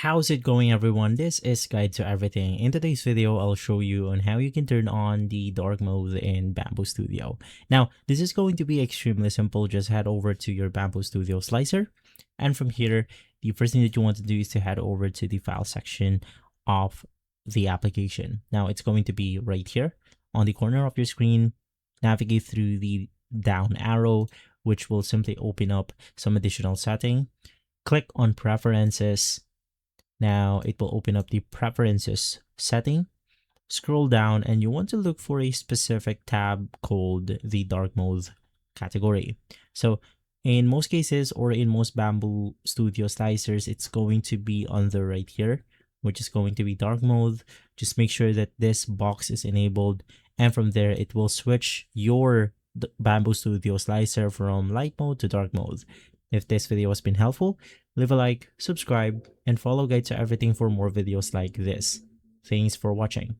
How's it going, everyone? This is Guide to Everything. In today's video, I'll show you on how you can turn on the dark mode in Bambu Studio. Now, this is going to be extremely simple. Just head over to your Bambu Studio slicer. And from here, the first thing that you want to do is to head over to the file section of the application. Now, it's going to be right here on the corner of your screen. Navigate through the down arrow, which will simply open up some additional setting. Click on Preferences. Now it will open up the Preferences setting. Scroll down and you want to look for a specific tab called the dark mode category. So in most cases, or in most Bambu Studio slicers, it's going to be on the right here, which is going to be dark mode. Just make sure that this box is enabled, and from there it will switch your Bambu Studio slicer from light mode to dark mode. If this video has been helpful, leave a like, subscribe, and follow Guide to Everything for more videos like this. Thanks for watching.